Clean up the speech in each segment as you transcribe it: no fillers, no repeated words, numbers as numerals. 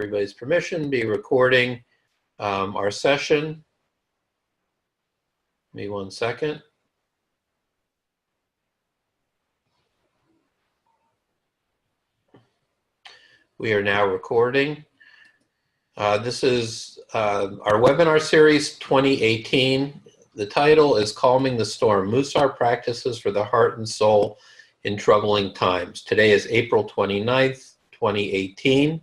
everybody's permission, be recording our session. Give me 1 second. We are now recording. This is our webinar series 2018. The title is Calming the Storm, Mussar Practices for the Heart and Soul in Troubling Times. Today is April 29th, 2018.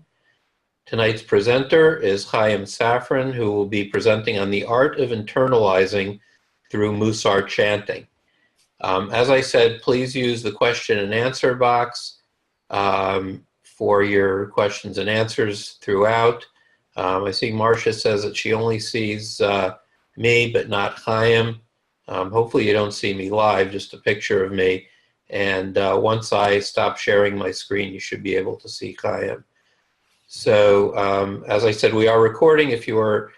Tonight's presenter is Chaim Safren, who will be presenting on the art of internalizing through Mussar chanting. As I said, please use the question and answer box for your questions and answers throughout. I see Marcia says that she only sees me, but not Chaim. Hopefully you don't see me live, just a picture of me. And once I stop sharing my screen, you should be able to see Chaim. So as I said, we are recording. If you are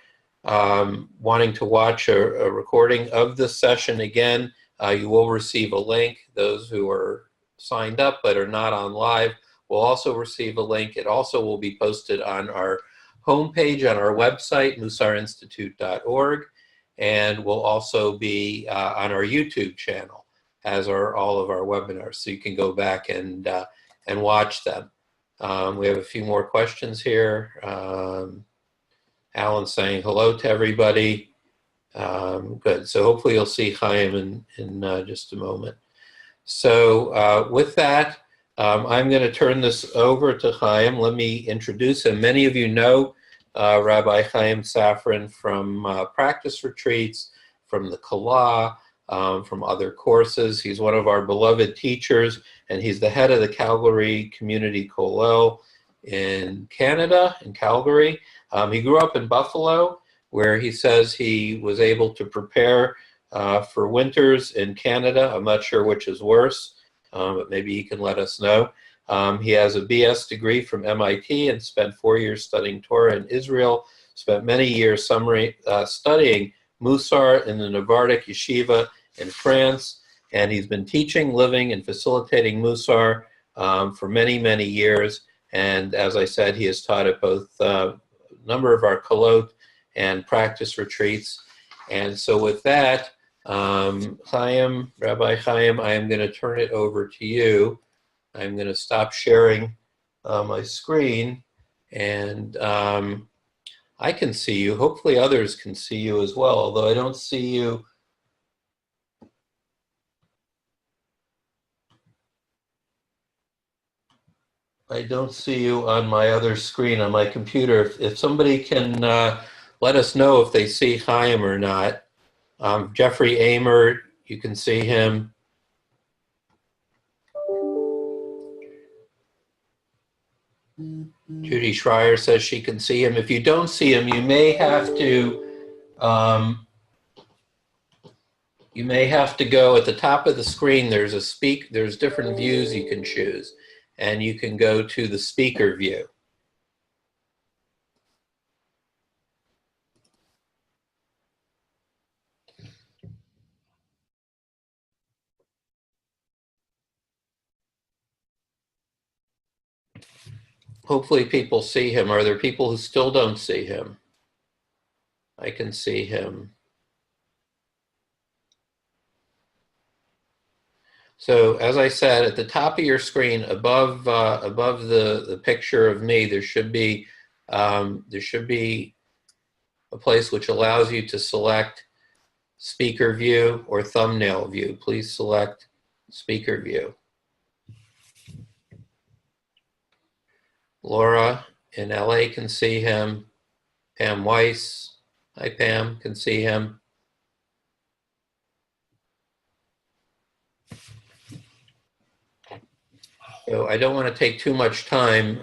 wanting to watch a recording of this session again, you will receive a link. Those who are signed up but are not on live will also receive a link. It also will be posted on our homepage on our website, mussarinstitute.org, and will also be on our YouTube channel, as are all of our webinars. So you can go back and watch them. We have a few more questions here. Alan's saying hello to everybody. Good. So hopefully you'll see Chaim in just a moment. So with that, I'm going to turn this over to Chaim. Let me introduce him. Many of you know Rabbi Chaim Safren from practice retreats, from the Kala, from other courses. He's one of our beloved teachers, and he's the head of the Calgary Community Kollel in Canada, in Calgary. He grew up in Buffalo, where he says he was able to prepare for winters in Canada. I'm not sure which is worse, but maybe he can let us know. He has a BS degree from MIT and spent 4 years studying Torah in Israel, spent many years studying Mussar in the Navardic Yeshiva in France, and he's been teaching, living, and facilitating Mussar for many, many years. And as I said, he has taught at both a number of our kolot and practice retreats. And so with that, Chaim, Rabbi Chaim, I am going to turn it over to you. I'm going to stop sharing my screen, and I can see you. Hopefully others can see you as well, although I don't see you. I don't see you on my other screen on my computer. If somebody can let us know if they see Chaim or not. Jeffrey Amer, you can see him. Judy Schreier says she can see him. If you don't see him, you may have to go at the top of the screen. There's different views you can choose, and you can go to the speaker view. Hopefully people see him. Are there people who still don't see him? I can see him. So as I said, at the top of your screen, above the picture of me, there should be a place which allows you to select speaker view or thumbnail view. Please select speaker view. Laura in LA can see him. Pam Weiss, hi Pam, can see him. So I don't want to take too much time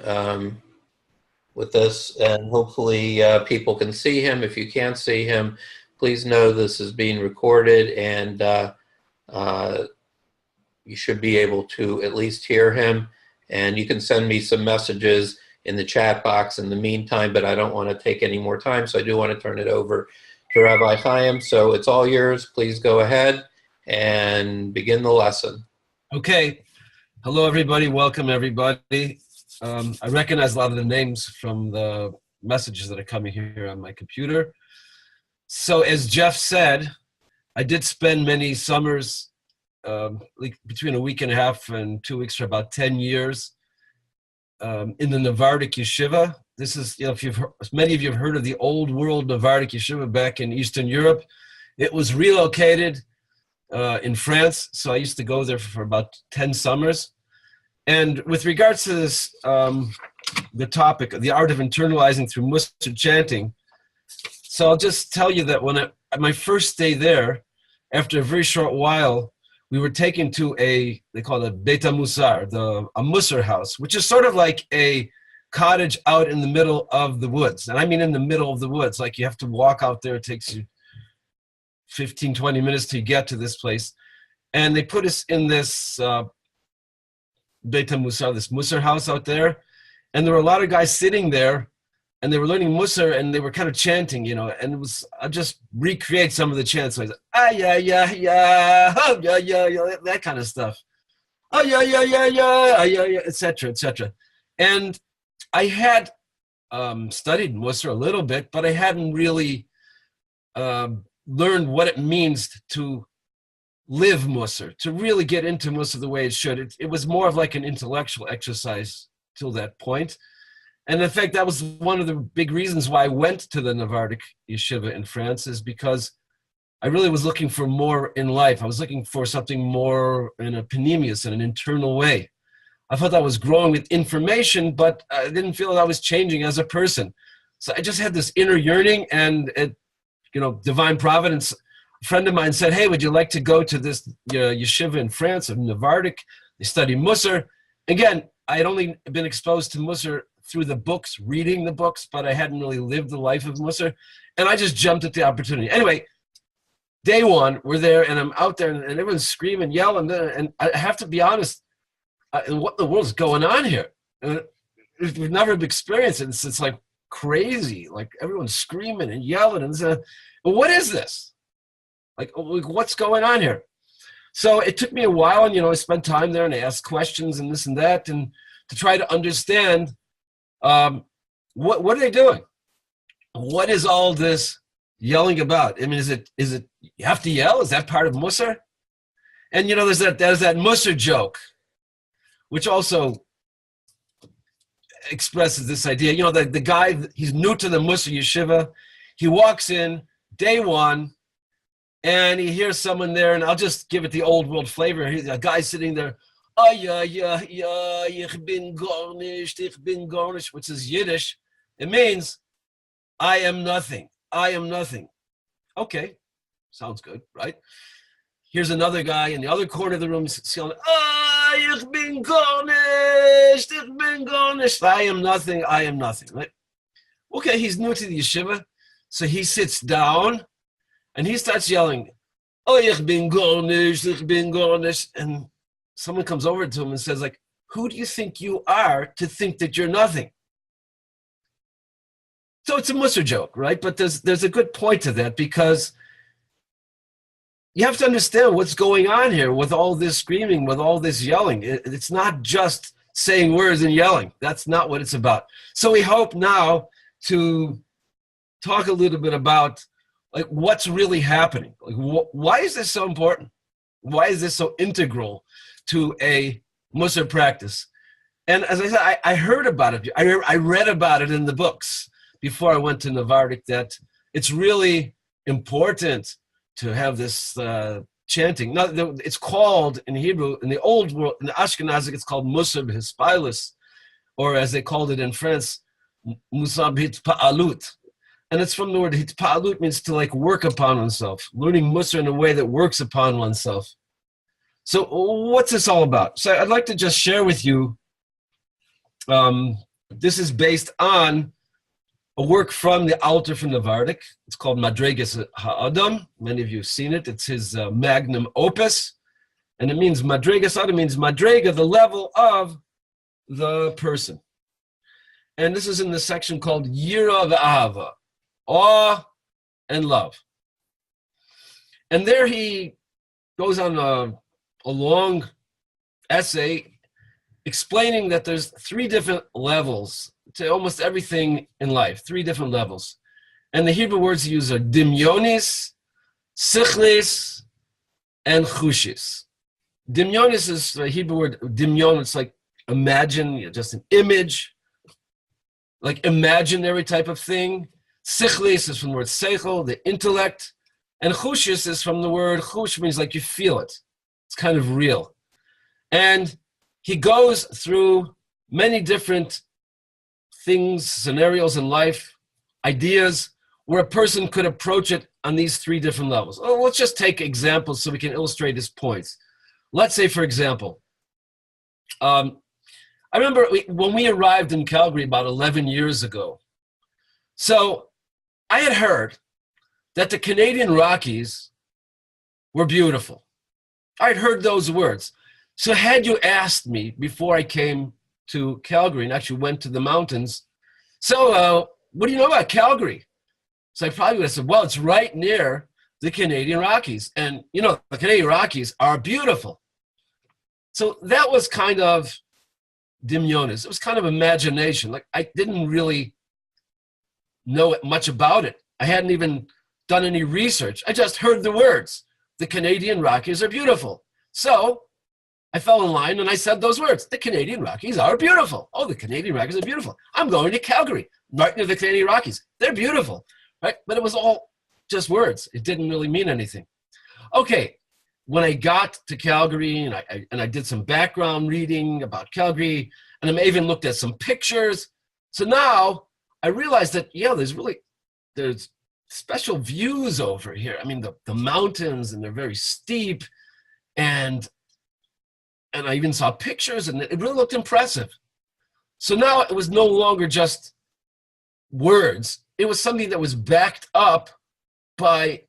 with this, and hopefully people can see him. If you can't see him, please know this is being recorded, and you should be able to at least hear him. And you can send me some messages in the chat box in the meantime, but I don't want to take any more time, so I do want to turn it over to Rabbi Chaim. So it's all yours. Please go ahead and begin the lesson. Okay. Hello, everybody. Welcome, everybody. I recognize a lot of the names from the messages that are coming here on my computer. So as Jeff said, I did spend many summers, like between a week and a half and 2 weeks for about 10 years in the Navardic Yeshiva. This is, if you've heard, many of you have heard of the old world Navardic Yeshiva back in Eastern Europe. It was relocated in France, so I used to go there for about 10 summers. And with regards to this, the topic, the art of internalizing through Mussar chanting, so I'll just tell you that when my first day there, after a very short while, we were taken to they call it Beit Mussar, a Mussar house, which is sort of like a cottage out in the middle of the woods. And I mean in the middle of the woods, like you have to walk out there. It takes you 15, 20 minutes to get to this place. And they put us in this Beit Mussar, this Mussar house out there. And there were a lot of guys sitting there, and they were learning Mussar, and they were kind of chanting, and it was, I'll just recreate some of the chants. So I was like, yeah, yeah, yeah, oh, yeah, yeah, yeah, that kind of stuff. Oh, yeah, yeah, yeah, yeah, yeah, etc., etc. And I had studied Mussar a little bit, but I hadn't really learned what it means to live Mussar, to really get into Mussar the way it should. It was more of like an intellectual exercise till that point. And in fact, that was one of the big reasons why I went to the Navardic Yeshiva in France, is because I really was looking for more in life. I was looking for something more in a panemius, in an internal way. I thought I was growing with information, but I didn't feel that I was changing as a person. So I just had this inner yearning, and divine providence. A friend of mine said, hey, would you like to go to this yeshiva in France of Navardic? They study Mussar. Again, I had only been exposed to Mussar through the books, reading the books, but I hadn't really lived the life of Mussar. And I just jumped at the opportunity. Anyway, day one, we're there, and I'm out there, and everyone's screaming, yelling. And I have to be honest, what in the world's going on here? We've never experienced it. It's like crazy. Like everyone's screaming and yelling. And what is this? Like, what's going on here? So it took me a while, and I spent time there, and I asked questions and this and that, and to try to understand what are they doing? What is all this yelling about? I mean, is it you have to yell? Is that part of Mussar? And there's that Mussar joke, which also expresses this idea. The guy, he's new to the Mussar yeshiva. He walks in day one, and he hears someone there, and I'll just give it the old world flavor. A guy sitting there, oh, yeah, yeah, yeah, ich bin garnished, which is Yiddish. It means, I am nothing. I am nothing. Okay, sounds good, right? Here's another guy in the other corner of the room yelling, ich bin garnished. I am nothing, I am nothing, right? Okay, he's new to the yeshiva, so he sits down, and he starts yelling, oh, ich bin garnished. And someone comes over to him and says, like, who do you think you are to think that you're nothing? So it's a Mussar joke, right? But there's a good point to that, because you have to understand what's going on here with all this screaming, with all this yelling. It's not just saying words and yelling. That's not what it's about. So we hope now to talk a little bit about like what's really happening. Like, why is this so important? Why is this so integral to a Mussar practice? And as I said, I heard about it. I read about it in the books before I went to Navardic, that it's really important to have this chanting. Now, it's called in Hebrew, in the old world, in the Ashkenazic, it's called Mussar b'Hispailis, or as they called it in France, Mussar b'Hitpa'alut. And it's from the word Hitpa'alut, means to like work upon oneself, learning Mussar in a way that works upon oneself. So what's this all about? So I'd like to just share with you, this is based on a work from the Alter from Navardic. It's called Madregas Ha'adam. Many of you have seen it. It's his magnum opus. And it means Madregas Ha'adam means Madrega, the level of the person. And this is in the section called Yira V'Ahava, awe and love. And there he goes on a long essay, explaining that there's 3 different levels to almost everything in life, 3 different levels. And the Hebrew words he uses are dimyonis, sichlis, and chushis. Dimyonis is the Hebrew word dimyon. It's like imagine, just an image, like imaginary type of thing. Sichlis is from the word seichel, the intellect. And chushis is from the word chush, means like you feel it. It's kind of real. And he goes through many different things, scenarios in life, ideas, where a person could approach it on these 3 different levels. Oh, let's just take examples so we can illustrate his points. Let's say, for example, I remember when we arrived in Calgary about 11 years ago. So I had heard that the Canadian Rockies were beautiful. I'd heard those words. So had you asked me before I came to Calgary and actually went to the mountains, so what do you know about Calgary? So I probably would have said, well, it's right near the Canadian Rockies. And, you know, the Canadian Rockies are beautiful. So that was kind of dimyonis. It was kind of imagination. Like I didn't really know much about it. I hadn't even done any research. I just heard the words. The Canadian Rockies are beautiful. So I fell in line and I said those words. The Canadian Rockies are beautiful. Oh, the Canadian Rockies are beautiful. I'm going to Calgary, right near the Canadian Rockies. They're beautiful. Right? But it was all just words. It didn't really mean anything. Okay, when I got to Calgary and I did some background reading about Calgary, and I even looked at some pictures. So now I realized that, yeah, there's special views over here. I mean, the mountains, and they're very steep, and I even saw pictures, and it really looked impressive. So now it was no longer just words. It was something that was backed up by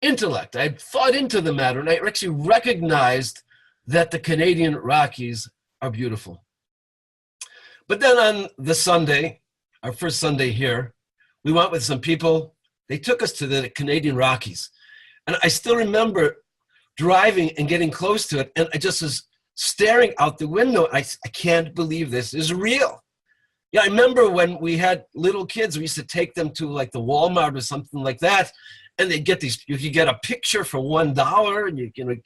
intellect. I had thought into the matter, and I actually recognized that the Canadian Rockies are beautiful. But then on the Sunday, our first Sunday here, we went with some people. They took us to the Canadian Rockies. And I still remember driving and getting close to it, and I just was staring out the window. I can't believe this is real. Yeah, I remember when we had little kids, we used to take them to like the Walmart or something like that, and they'd get these, you could get a picture for $1, and you can,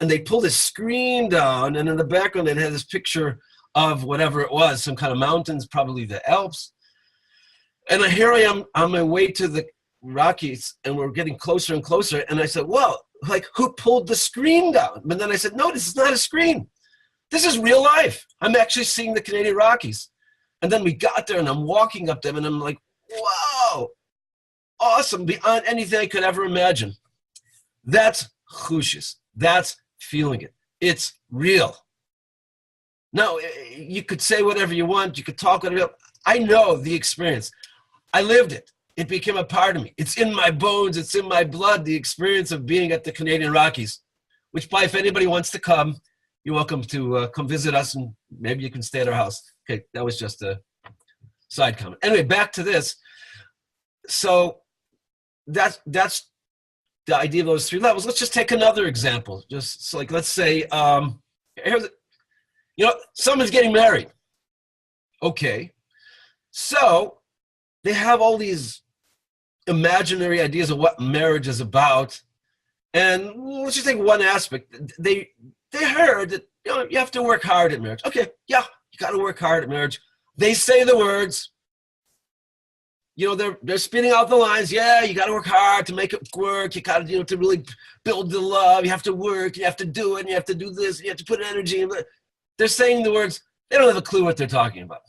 and they pull this screen down, and in the background it had this picture of whatever it was, some kind of mountains, probably the Alps. And here I am on my way to the Rockies, and we're getting closer and closer, and I said, well, like, who pulled the screen down? But then I said, no, this is not a screen. This is real life. I'm actually seeing the Canadian Rockies. And then we got there, and I'm walking up them, and I'm like, wow, awesome, beyond anything I could ever imagine. That's chushis. That's feeling it. It's real. Now, you could say whatever you want. You could talk whatever you want. I know the experience. I lived it. It became a part of me. It's in my bones. It's in my blood, the experience of being at the Canadian Rockies, which, if anybody wants to come, you're welcome to come visit us, and maybe you can stay at our house. Okay, that was just a side comment. Anyway, back to this. So that's the idea of those 3 levels. Let's just take another example. Just so like, let's say, someone's getting married. Okay, so they have all these imaginary ideas of what marriage is about, and let's just take one aspect. They heard that you have to work hard at marriage. Okay, yeah, you got to work hard at marriage. They say the words. They're spitting out the lines. Yeah, you got to work hard to make it work. You got to to really build the love. You have to work. You have to do it. And you have to do this. And you have to put energy in it. They're saying the words. They don't have a clue what they're talking about.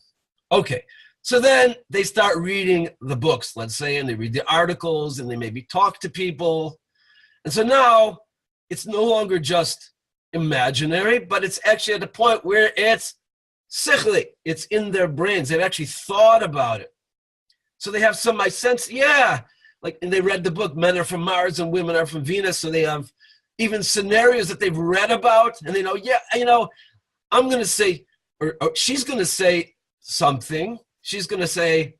Okay, so then they start reading the books, let's say, and they read the articles, and they maybe talk to people. And so now it's no longer just imaginary, but it's actually at the point where it's sichli. It's in their brains. They've actually thought about it. So they have some, I sense, yeah, like, and they read the book, Men Are From Mars and Women Are From Venus. So they have even scenarios that they've read about, and they know, yeah, I'm going to say, or she's going to say something. She's going to say,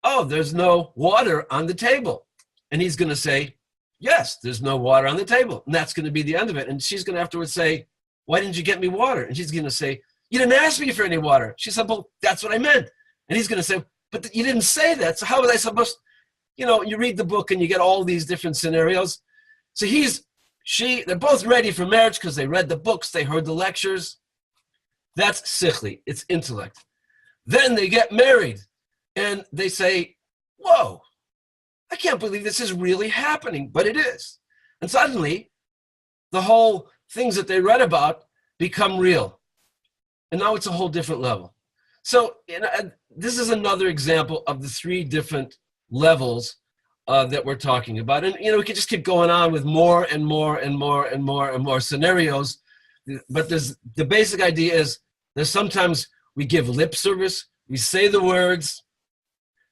oh, there's no water on the table. And he's going to say, yes, there's no water on the table. And that's going to be the end of it. And she's going to afterwards say, why didn't you get me water? And she's going to say, you didn't ask me for any water. She said, well, that's what I meant. And he's going to say, but you didn't say that. So how was I supposed, you read the book and you get all these different scenarios. So they're both ready for marriage because they read the books, they heard the lectures. That's sichli, it's intellect. Then they get married and they say, whoa, I can't believe this is really happening, but it is. And suddenly, the whole things that they read about become real. And now it's a whole different level. So this is another example of the three different levels that we're talking about. And, we could just keep going on with more and more and more and more and more scenarios. But the basic idea is that sometimes we give lip service, we say the words,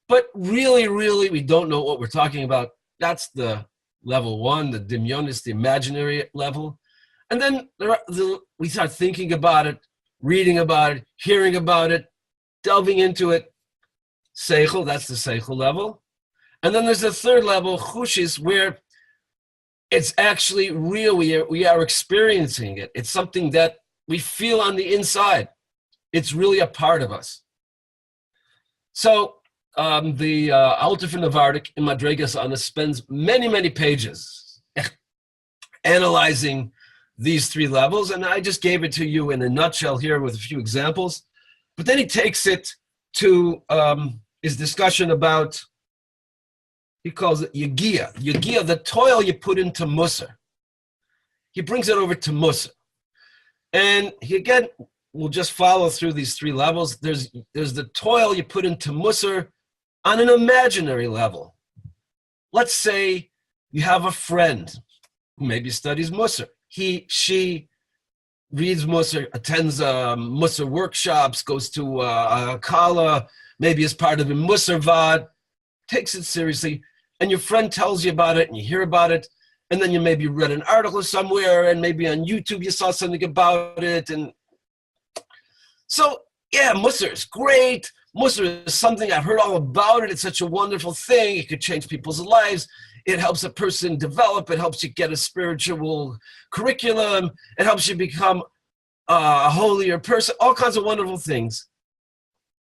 but really, really, we don't know what we're talking about. That's the level one, the dimyonis, the imaginary level. And then we start thinking about it, reading about it, hearing about it, delving into it. Seichel, that's the seichel level. And then there's the third level, chushis, where it's actually real. We are experiencing it. It's something that we feel on the inside. It's really a part of us. So the Alter from Navardik in Madregas Ana spends many, many pages analyzing these three levels, and I just gave it to you in a nutshell here with a few examples. But then he takes it to his discussion about, he calls it Yagia. Yagia, the toil you put into Mussar. He brings it over to Mussar. And he again will just follow through these three levels. There's the toil you put into Mussar on an imaginary level. Let's say you have a friend who maybe studies Mussar. She reads Mussar, attends Mussar workshops, goes to a Kala, maybe as part of a Mussar Vad, takes it seriously, and your friend tells you about it, and you hear about it, and then you maybe read an article somewhere, and maybe on YouTube you saw something about it, and so, yeah, Mussar is great. Mussar is something I've heard all about it. It's such a wonderful thing. It could change people's lives. It helps a person develop. It helps you get a spiritual curriculum. It helps you become a holier person, all kinds of wonderful things.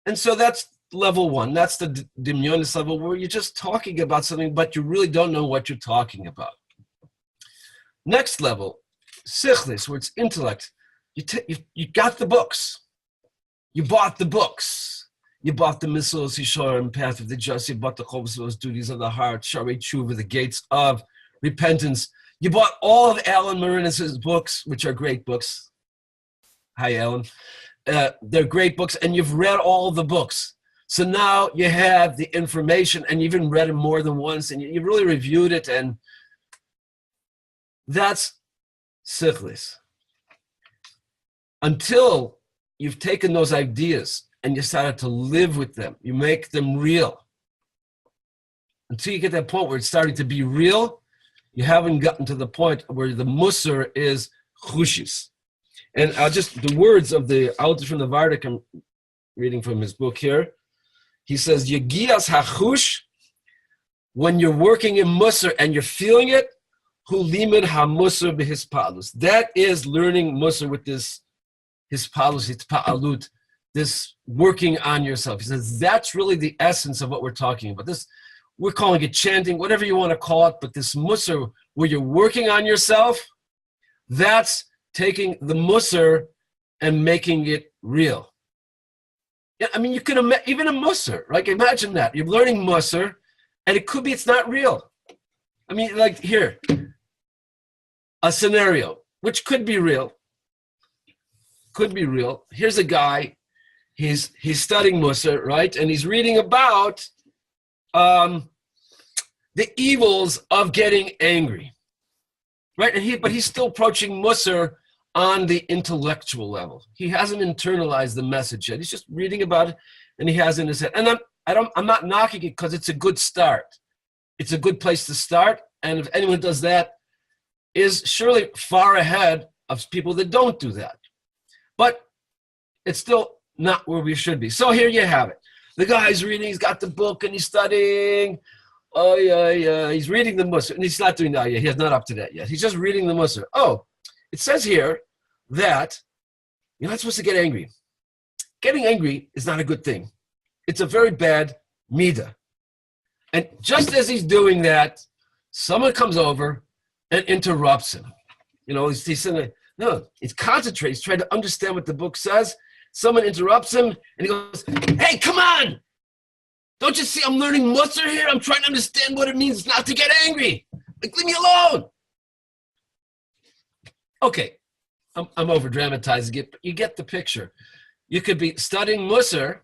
And so that's level one. That's the dimyonis level where you're just talking about something, but you really don't know what you're talking about. Next level, sichlis, where it's intellect. You got the books. You bought the books. You bought the Mitzvos Yisharim, Path of the Just. You bought the Chovos Duties of the Heart, Sharei Tshuva, the Gates of Repentance. You bought all of Alan Marinas' books, which are great books. Hi, Alan. They're great books, and you've read all the books. So now you have the information, and you've even read it more than once, and you really reviewed it, and that's sichlis. Until you've taken those ideas and you started to live with them. You make them real. Until you get that point where it's starting to be real, you haven't gotten to the point where the Mussar is chushis. And the words of the Alter from the Vardik, I'm reading from his book here. He says, Yagias hachush, when you're working in Mussar and you're feeling it, hu limin ha-Mussar b'hispalus. That is learning Mussar with this hispalus, hitpa'alut, this working on yourself. He says that's really the essence of what we're talking about. This, we're calling it chanting, whatever you want to call it, but this Mussar, where you're working on yourself, that's taking the Mussar and making it real. Yeah, I mean, you could even a Mussar, like imagine that. You're learning Mussar, and it could be it's not real. I mean, like here, a scenario, which could be real. Could be real. Here's a guy, he's studying Mussar, right? And he's reading about the evils of getting angry, right? But he's still approaching Mussar on the intellectual level. He hasn't internalized the message yet. He's just reading about it, and he has it in his head. And I'm not knocking it because it's a good start. It's a good place to start. And if anyone does that, is surely far ahead of people that don't do that. But it's still not where we should be. So here you have it. The guy's reading, he's got the book, and he's studying. Oh, yeah, he's reading the Mussar. And he's not doing that yet. He's not up to that yet. He's just reading the Mussar. Oh, it says here that You're not supposed to get angry. Getting angry is not a good thing. It's a very bad midah. And just as he's doing that, someone comes over and interrupts him. He's saying, no, he's concentrating. He's trying to understand what the book says. Someone interrupts him, and he goes, hey, come on! Don't you see I'm learning Mussar here? I'm trying to understand what it means not to get angry. Like, leave me alone. Okay, I'm over-dramatizing it, but you get the picture. You could be studying Mussar,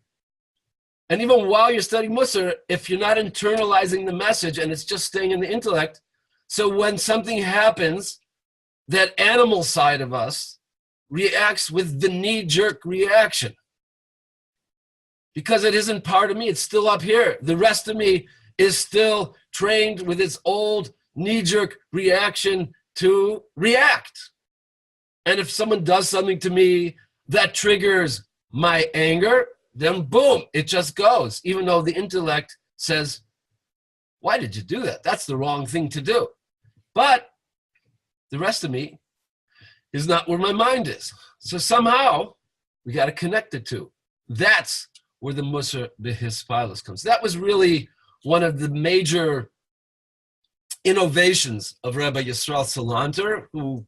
and even while you're studying Mussar, if you're not internalizing the message and it's just staying in the intellect, so when something happens, that animal side of us reacts with the knee-jerk reaction. Because it isn't part of me, it's still up here. The rest of me is still trained with its old knee-jerk reaction to react. And if someone does something to me that triggers my anger, then boom, it just goes. Even though the intellect says, why did you do that? That's the wrong thing to do. But the rest of me is not where my mind is. So somehow we got to connect the two. That's where the Mussar b'hispilus comes. That was really one of the major innovations of Rabbi Yisrael Salanter, who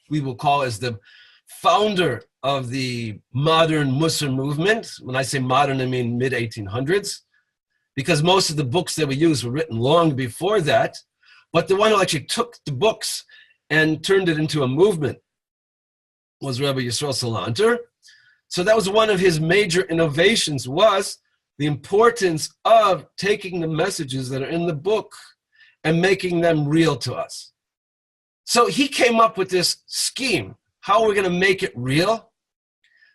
we will call as the founder of the modern Mussar movement. When I say modern, I mean mid-1800s, because most of the books that we use were written long before that. But the one who actually took the books and turned it into a movement was Rabbi Yisrael Salanter. So that was one of his major innovations, was the importance of taking the messages that are in the book and making them real to us. So he came up with this scheme. How are we going to make it real?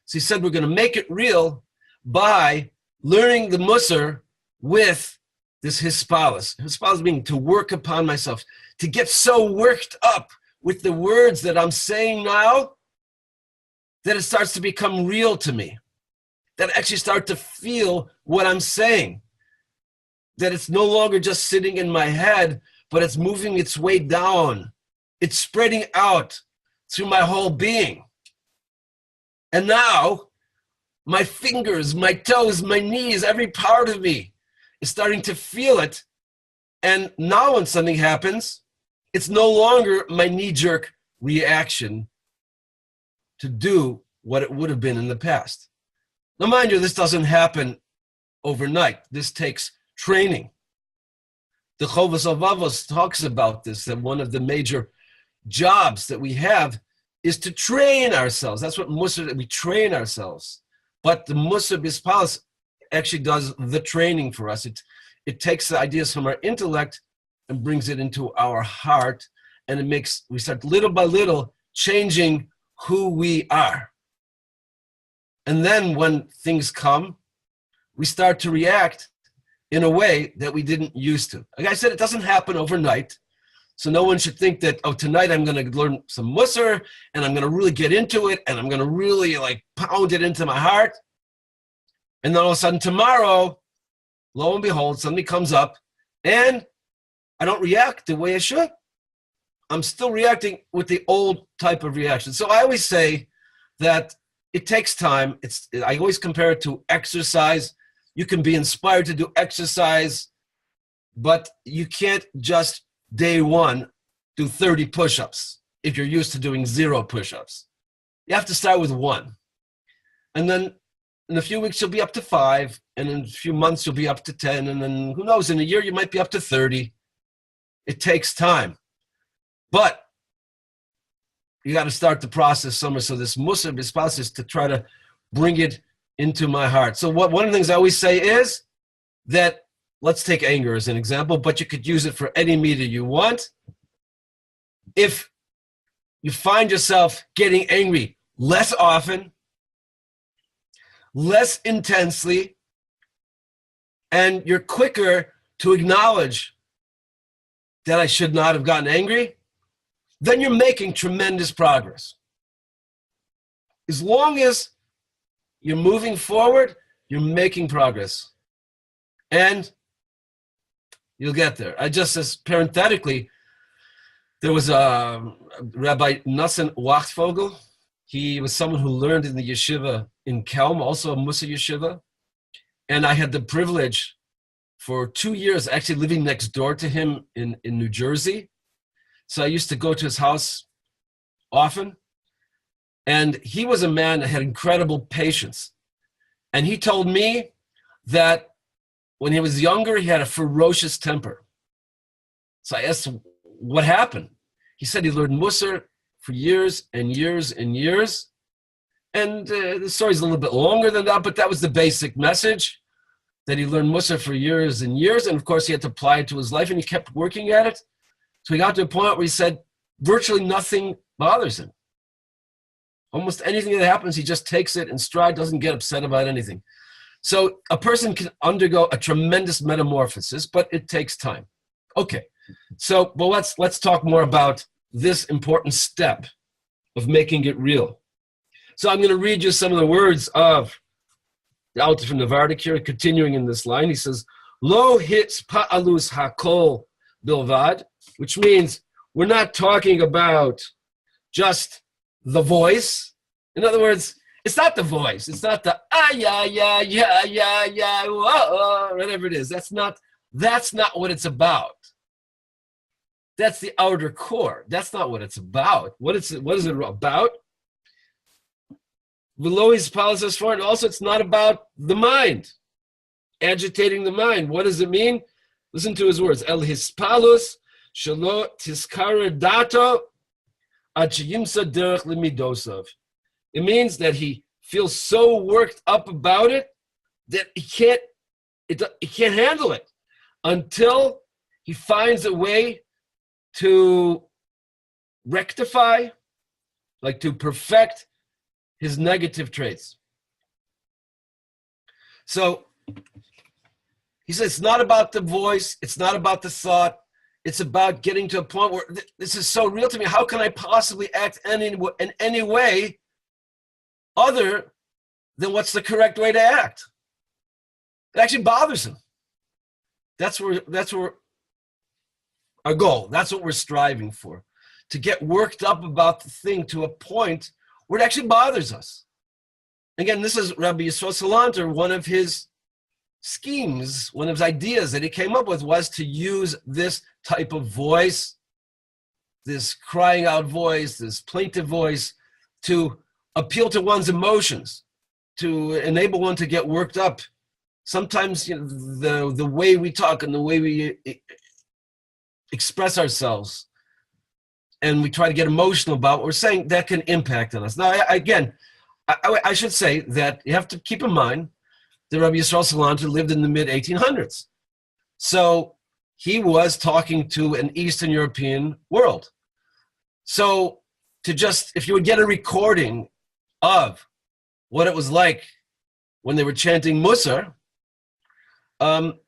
So he said, we're going to make it real by learning the Mussar with this hispalus. Hispalus meaning to work upon myself, to get so worked up with the words that I'm saying now that it starts to become real to me, that I actually start to feel what I'm saying, that it's no longer just sitting in my head, but it's moving its way down. It's spreading out through my whole being. And now, my fingers, my toes, my knees, every part of me is starting to feel it. And now when something happens, it's no longer my knee-jerk reaction to do what it would have been in the past. Now, mind you, this doesn't happen overnight. This takes training. The Chovos HaLevavos talks about this, that one of the major jobs that we have is to train ourselves. That's what Mussar, we train ourselves. But the Mussar b'hispilus actually does the training for us. It takes the ideas from our intellect and brings it into our heart, and we start little by little changing who we are. And then when things come, we start to react in a way that we didn't used to. Like I said, it doesn't happen overnight. So no one should think that, oh, tonight I'm going to learn some Mussar and I'm going to really get into it and I'm going to really pound it into my heart. And then all of a sudden tomorrow, lo and behold, something comes up and I don't react the way I should. I'm still reacting with the old type of reaction. So I always say that it takes time. I always compare it to exercise. You can be inspired to do exercise, but you can't just day one do 30 push-ups if you're used to doing 0 push-ups. You have to start with 1. And then in a few weeks, you'll be up to 5. And in a few months, you'll be up to 10. And then who knows, in a year, you might be up to 30. It takes time. But you got to start the process somewhere. So this Mussar b'hispilus is to try to bring it into my heart. So one of the things I always say is that, let's take anger as an example, but you could use it for any media you want. If you find yourself getting angry less often, less intensely, and you're quicker to acknowledge that I should not have gotten angry, then you're making tremendous progress. As long as you're moving forward, you're making progress. And you'll get there. I just, as parenthetically, there was a Rabbi Nassim Wachtvogel. He was someone who learned in the yeshiva in Kelm, also a Mussar yeshiva. And I had the privilege for 2 years actually living next door to him in New Jersey. So I used to go to his house often. And he was a man that had incredible patience. And he told me that when he was younger, he had a ferocious temper. So I asked him, what happened? He said he learned Mussar for years and years and years. And the story's a little bit longer than that, but that was the basic message, that he learned Mussar for years and years. And of course, he had to apply it to his life, and he kept working at it. So he got to a point where he said virtually nothing bothers him. Almost anything that happens, he just takes it in stride, doesn't get upset about anything. So a person can undergo a tremendous metamorphosis, but it takes time. Okay, so well, let's talk more about this important step of making it real. So I'm going to read you some of the words of the author from the Vardik here, continuing in this line. He says, Lo hits pa'alus hakol bilvad, which means we're not talking about just the voice. In other words, it's not the voice. It's not the yeah, whoa, whatever it is. That's not what it's about. That's the outer core. That's not what it's about. What is it about? Velo's policies for it. Also, it's not about the mind, agitating the mind. What does it mean? Listen to his words. El hispalus shelo tiskara dato achiyimsa derech limidosav. It means that he feels so worked up about it that he can't handle it until he finds a way to rectify, like to perfect his negative traits. So he says it's not about the voice, it's not about the thought, it's about getting to a point where this is so real to me. How can I possibly act in any way other than what's the correct way to act? It actually bothers him. That's where our goal, that's what we're striving for, to get worked up about the thing to a point where it actually bothers us. Again, this is Rabbi Yisrael Salanter, one of his schemes, one of his ideas that he came up with was to use this type of voice, this crying out voice, this plaintive voice, to appeal to one's emotions, to enable one to get worked up. Sometimes the way we talk and the way we express ourselves and we try to get emotional about what we're saying, that can impact on us. Now, again, I should say that you have to keep in mind that Rabbi Yisrael Salanter lived in the mid-1800s. So he was talking to an Eastern European world. So if you would get a recording of what it was like when they were chanting Mussar,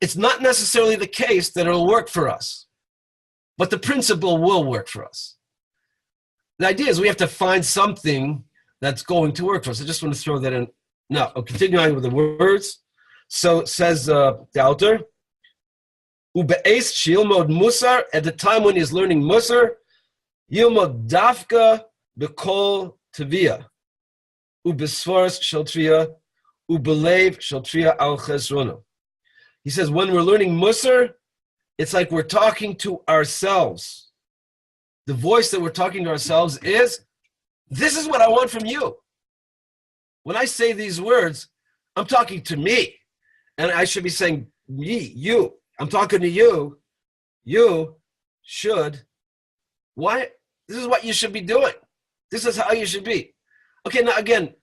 it's not necessarily the case that it'll work for us, but the principle will work for us. The idea is we have to find something that's going to work for us. I just want to throw that in. Now, continuing with the words. So says the author, Ube'es shilmod Mussar, at the time when he's learning Mussar, yilmod dafka bekol tevia, ubesvaras shaltria, ubelev shaltria al chesrono. He says, when we're learning Mussar, it's like we're talking to ourselves. The voice that we're talking to ourselves is, this is what I want from you. When I say these words, I'm talking to me. And I should be saying, me, you. I'm talking to you. You should. Why? This is what you should be doing. This is how you should be. Okay, now again,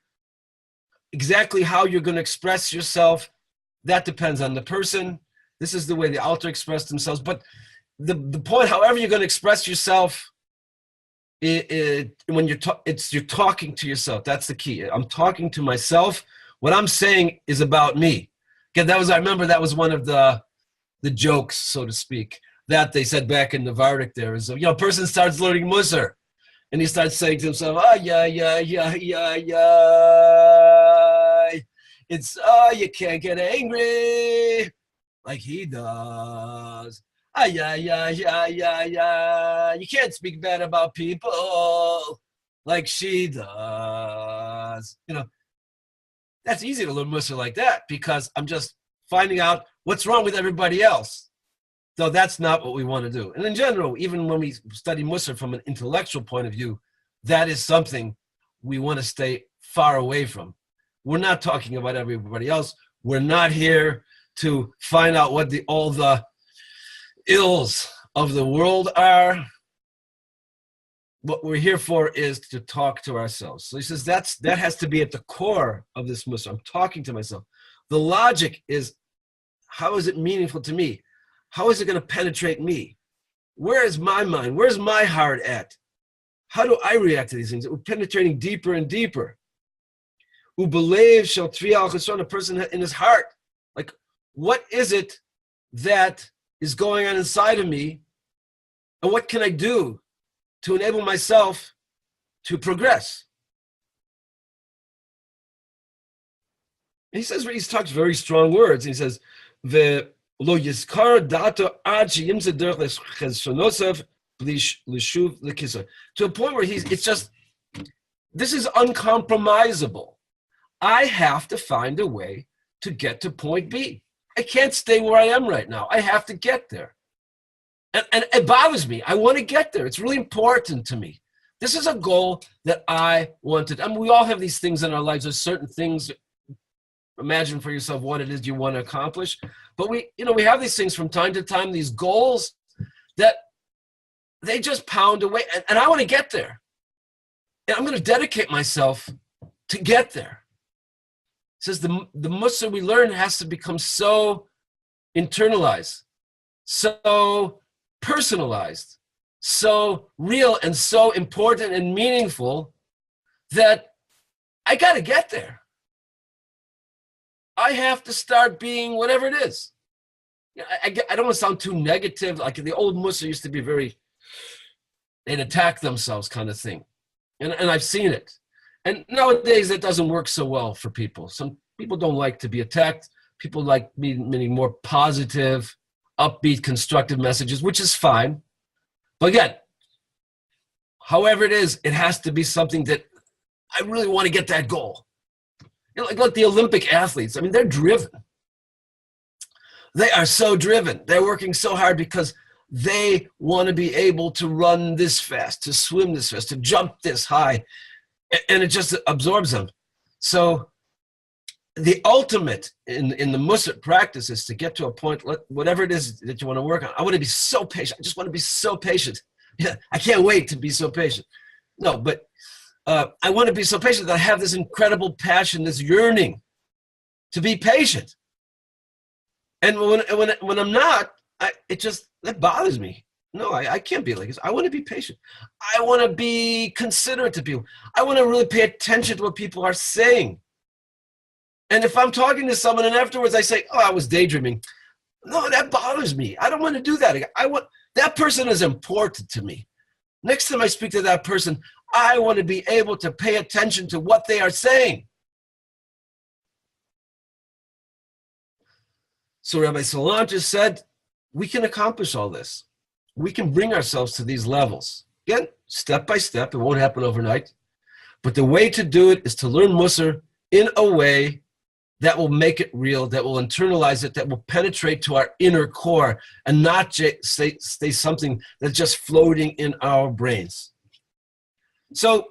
exactly how you're going to express yourself, that depends on the person. This is the way the author expressed themselves. But the point, however you're going to express yourself, when you're talking to yourself. That's the key. I'm talking to myself. What I'm saying is about me. Again, I remember that was one of the jokes, so to speak, that they said back in the Vardik there is, a person starts learning Mussar and he starts saying to himself, yeah. It's, you can't get angry like he does. Yeah. You can't speak bad about people. like she does. That's easy to learn Mussar like that because I'm just finding out what's wrong with everybody else. Though that's not what we want to do. And in general, even when we study Mussar from an intellectual point of view, that is something we want to stay far away from. We're not talking about everybody else. We're not here to find out what all the ills of the world are. What we're here for is to talk to ourselves. So he says that has to be at the core of this Mussar. I'm talking to myself. The logic is, how is it meaningful to me? How is it going to penetrate me? Where is my mind? Where's my heart at? How do I react to these things? We're penetrating deeper and deeper. Ubelev shel trial chesron, a person in his heart. Like, what is it that is going on inside of me? And what can I do to enable myself to progress? And he says, he talks very strong words. He says, lo yizkar dato ad sheyimtzeh derech chesronosav l'shuv l'kisar. To a point where it's just, this is uncompromisable. I have to find a way to get to point B. I can't stay where I am right now. I have to get there. And it bothers me. I want to get there. It's really important to me. This is a goal that I wanted. I mean, we all have these things in our lives. There's certain things. Imagine for yourself what it is you want to accomplish. But we have these things from time to time, these goals that they just pound away. And I want to get there. And I'm going to dedicate myself to get there. It says the Mussar we learn has to become so internalized, so personalized, so real and so important and meaningful that I got to get there. I have to start being whatever it is. I don't want to sound too negative. Like the old Mussar used to be they'd attack themselves kind of thing. And I've seen it. And nowadays that doesn't work so well for people. Some people don't like to be attacked. People like meaning more positive, upbeat, constructive messages, which is fine. But again, however it is, it has to be something that I really want to get that goal. Like the Olympic athletes, I mean, they're driven. They are so driven. They're working so hard because they want to be able to run this fast, to swim this fast, to jump this high, and it just absorbs them. So the ultimate in the Mussar practice is to get to a point, whatever it is that you want to work on. I want to be so patient. I just want to be so patient. Yeah, I can't wait to be so patient. No, but I want to be so patient that I have this incredible passion, this yearning to be patient. And when I'm not, that bothers me. No, I can't be like this. I want to be patient. I want to be considerate to people. I want to really pay attention to what people are saying. And if I'm talking to someone and afterwards I say, oh, I was daydreaming. No, that bothers me. I don't want to do that. That person is important to me. Next time I speak to that person, I want to be able to pay attention to what they are saying. So Rabbi Salanter said, we can accomplish all this. We can bring ourselves to these levels. Again, step by step, it won't happen overnight. But the way to do it is to learn Mussar in a way that will make it real, that will internalize it, that will penetrate to our inner core and not stay something that's just floating in our brains. So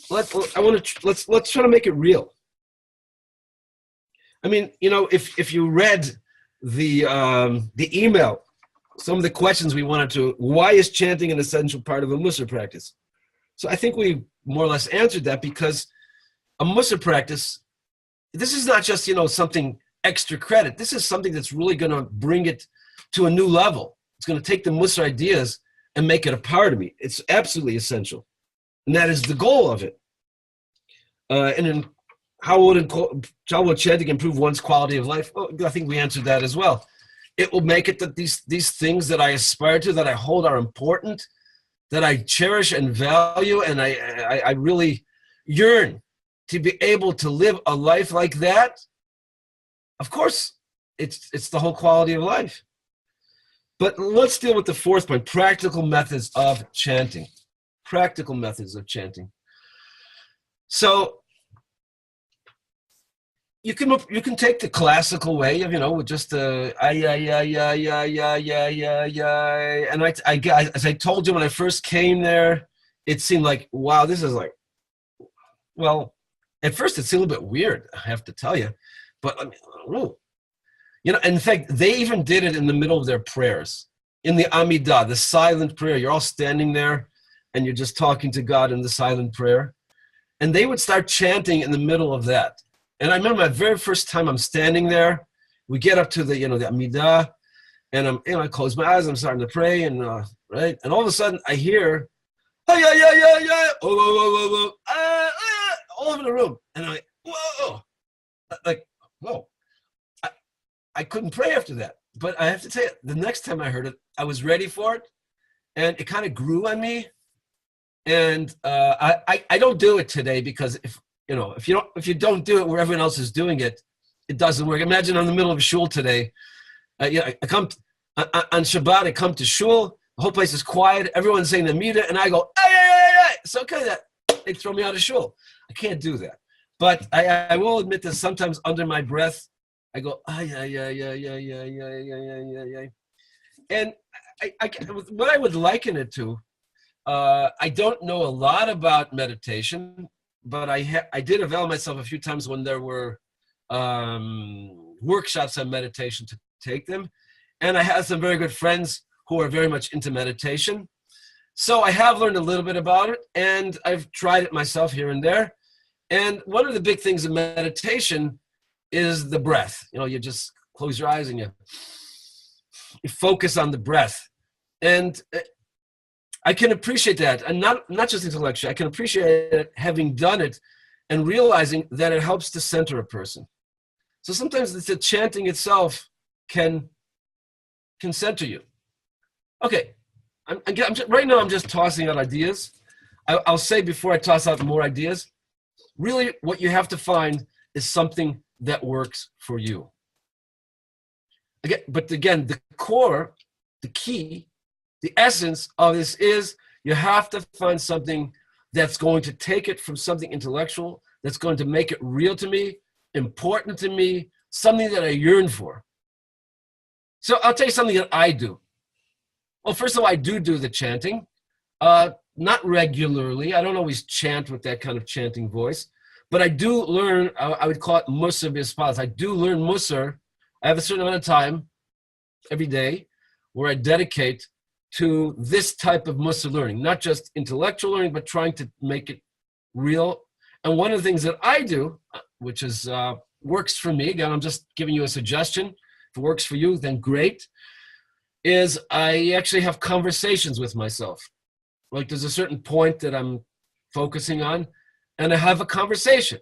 let's try to make it real. I mean, if you read the email, some of the questions we wanted to, why is chanting an essential part of a Mussar practice? So I think we more or less answered that, because a Mussar practice, this is not just, something extra credit. This is something that's really going to bring it to a new level. It's going to take the Mussar ideas and make it a part of me. It's absolutely essential. And that is the goal of it. And then how will chanting improve one's quality of life? Well, I think we answered that as well. It will make it that these things that I aspire to, that I hold are important, that I cherish and value, and I really yearn to be able to live a life like that. Of course, it's the whole quality of life. But let's deal with the fourth point, practical methods of chanting. practical methods of chanting. So you can take the classical way of, with just the ay, ay, ay, ay, ay, ay, ay, ay, ay. And as I told you when I first came there, it seemed like, wow, this is like, well, at first it seemed a little bit weird, I have to tell you. But I mean, oh, in fact, they even did it in the middle of their prayers. In the Amidah, the silent prayer, you're all standing there and you're just talking to God in the silent prayer. And they would start chanting in the middle of that. And I remember my very first time I'm standing there, we get up to the, the Amidah, and I close my eyes, I'm starting to pray, and right, and all of a sudden I hear, oh yeah, yeah, yeah, yeah, oh, whoa, whoa, whoa, all over the room, and I'm like, whoa, like, whoa, I couldn't pray after that. But I have to tell you, the next time I heard it, I was ready for it, and it kind of grew on me. And I don't do it today because if you don't do it where everyone else is doing it, it doesn't work. Imagine I'm in the middle of shul today. I come on Shabbat. I come to shul. The whole place is quiet. Everyone's saying the Amidah, and I go, ay, ay, ay, ay. It's okay that they throw me out of shul. I can't do that. But I will admit that sometimes under my breath, I go, ay, ay, ay, ay, ay, ay, ay, ay, ay, ay. And what I would liken it to, I don't know a lot about meditation, but I did avail myself a few times when there were workshops on meditation to take them. And I have some very good friends who are very much into meditation. So I have learned a little bit about it, and I've tried it myself here and there. And one of the big things in meditation is the breath. You just close your eyes and you focus on the breath. And I can appreciate that, and not just intellectually. I can appreciate it having done it and realizing that it helps to center a person. So sometimes the chanting itself can center you. Okay, right now I'm just tossing out ideas. I'll say before I toss out more ideas, really what you have to find is something that works for you. But again, the core, the key, the essence of this is you have to find something that's going to take it from something intellectual, that's going to make it real to me, important to me, something that I yearn for. So I'll tell you something that I do. Well, first of all, I do the chanting, not regularly. I don't always chant with that kind of chanting voice, but I do learn, I would call it Mussar b'Ispalas. I do learn Mussar. I have a certain amount of time every day where I dedicate to this type of Mussar learning, not just intellectual learning, but trying to make it real. And one of the things that I do, which is works for me, again, I'm just giving you a suggestion. If it works for you, then great, is I actually have conversations with myself. Like there's a certain point that I'm focusing on, and I have a conversation.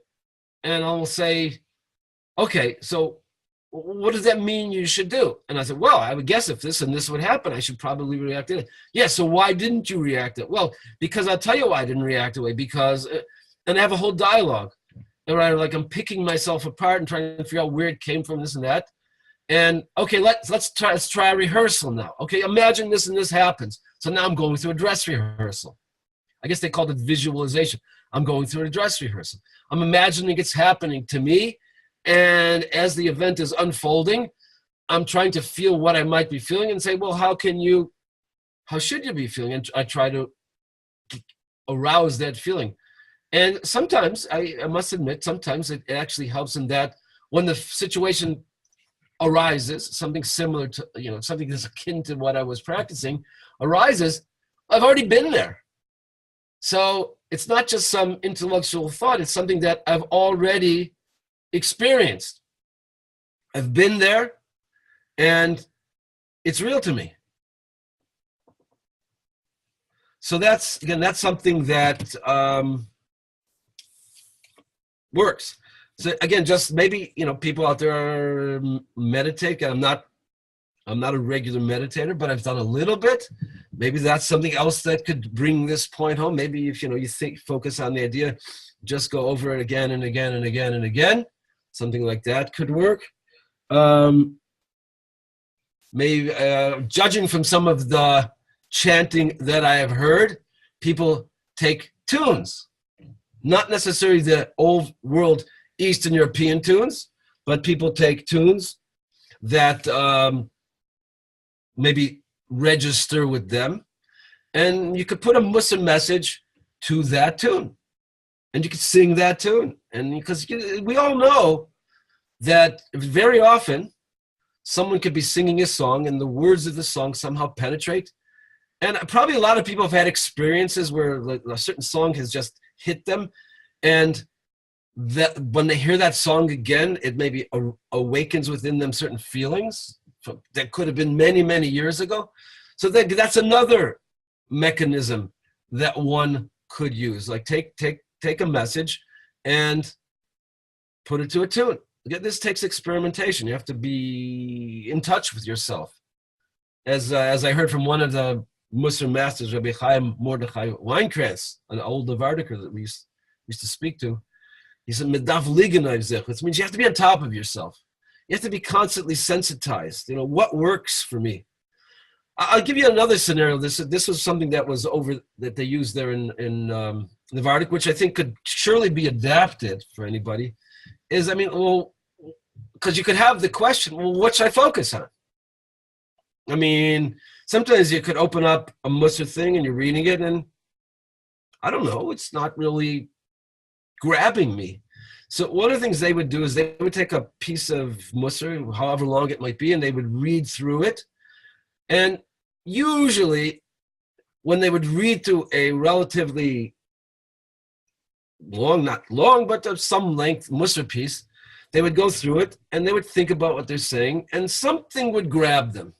And I'll say, okay, so what does that mean you should do? And I said, well, I would guess if this and this would happen, I should probably react to it. Yeah, so why didn't you react it? Well, because I'll tell you why I didn't react away, because, and I have a whole dialogue. Right? Like I'm picking myself apart and trying to figure out where it came from, this and that. And okay, let's try a rehearsal now. Okay, imagine this and this happens. So now I'm going through a dress rehearsal. I guess they called it visualization. I'm going through a dress rehearsal. I'm imagining it's happening to me. And as the event is unfolding, I'm trying to feel what I might be feeling and say, well, how should you be feeling? And I try to arouse that feeling. And sometimes, I must admit, sometimes it actually helps in that when the situation arises, something similar to, something that's akin to what I was practicing arises, I've already been there. So it's not just some intellectual thought, it's something that I've already experienced. I've been there, and it's real to me. So that's something that works. So again, just maybe people out there meditate. I'm not a regular meditator, but I've done a little bit. Maybe that's something else that could bring this point home. Maybe if you focus on the idea, just go over it again and again and again and again. Something like that could work. Maybe judging from some of the chanting that I have heard, people take tunes, not necessarily the old world Eastern European tunes, but people take tunes that maybe register with them, and you could put a Mussar message to that tune, and you could sing that tune. And because we all know that very often someone could be singing a song and the words of the song somehow penetrate. And probably a lot of people have had experiences where a certain song has just hit them, and that when they hear that song again, it maybe awakens within them certain feelings that could have been many, many years ago. So that's another mechanism that one could use. Like take a message and put it to a tune. Again, this takes experimentation. You have to be in touch with yourself. As I heard from one of the Mussar masters, Rabbi Chaim Mordechai Weinkrantz, an old Levardiker that we used to speak to, he said, "Medaf liganayv zech," which means you have to be on top of yourself. You have to be constantly sensitized. You know, what works for me? I'll give you another scenario. This was something that they used there in Levardic, which I think could surely be adapted for anybody. Is, I mean, well, because you could have the question, well, what should I focus on? I mean, sometimes you could open up a Mussar thing and you're reading it, and I don't know, it's not really grabbing me. So one of the things they would do is they would take a piece of Mussar, however long it might be, and they would read through it. And usually, when they would read through a relatively long, not long, but of some length Mussar piece, they would go through it and they would think about what they're saying, and something would grab them.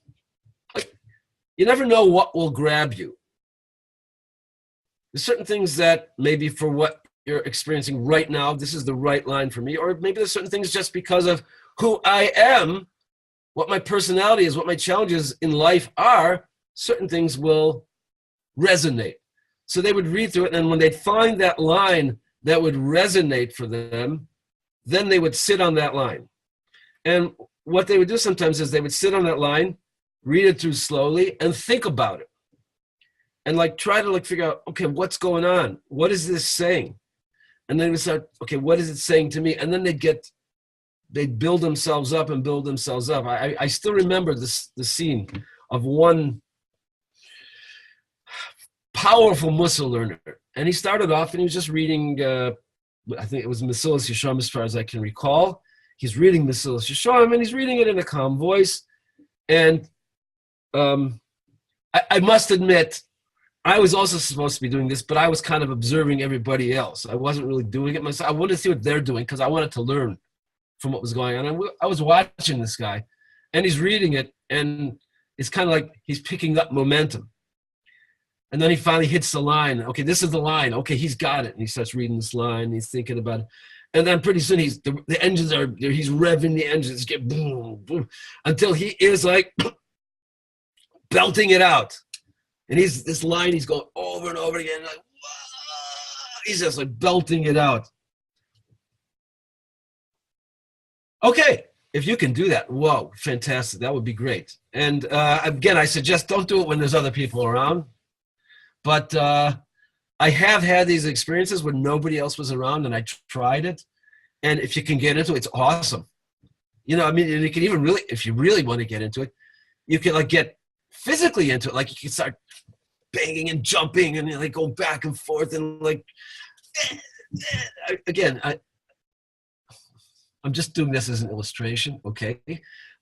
Like, you never know what will grab you. There's certain things that maybe for what you're experiencing right now, this is the right line for me, or maybe there's certain things just because of who I am, what my personality is, what my challenges in life are, certain things will resonate. So they would read through it, and when they'd find that line that would resonate for them, then they would sit on that line. And what they would do sometimes is they would sit on that line, read it through slowly, and think about it. And try to figure out, okay, what's going on? What is this saying? And then we start, okay, what is it saying to me? And then they'd build themselves up and build themselves up. I still remember the scene of one powerful Mussar learner. And he started off and he was just reading, I think it was Mesilas Yesharim as far as I can recall. He's reading Mesilas Yesharim and he's reading it in a calm voice. And I must admit, I was also supposed to be doing this, but I was kind of observing everybody else. I wasn't really doing it myself. I wanted to see what they're doing because I wanted to learn from what was going on. I was watching this guy, and he's reading it, and it's kind of like he's picking up momentum. And then he finally hits the line. Okay, this is the line. Okay, he's got it. And he starts reading this line. And he's thinking about it. And then pretty soon he's revving the engines, get boom, boom, until he is belting it out. And he's going over and over again, he's just belting it out. Okay, if you can do that, whoa, fantastic, that would be great. And again, I suggest don't do it when there's other people around. But I have had these experiences when nobody else was around and I tried it. And if you can get into it, it's awesome. You know, I mean, and you can even really, if you really want to get into it, you can get physically into it. You can start banging and jumping and go back and forth and again, I'm just doing this as an illustration, okay?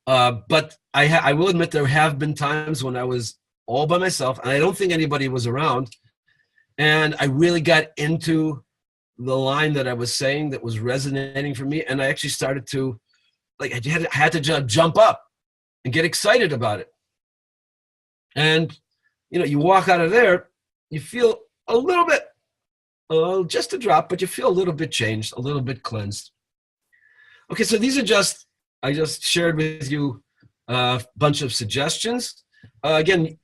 But I will admit there have been times when I was all by myself and I don't think anybody was around, and I really got into the line that I was saying that was resonating for me, and I actually started to I had to jump up and get excited about it. And you walk out of there, you feel a little bit, just a drop, but you feel a little bit changed, a little bit cleansed. Okay, so these are I just shared with you a bunch of suggestions. Again,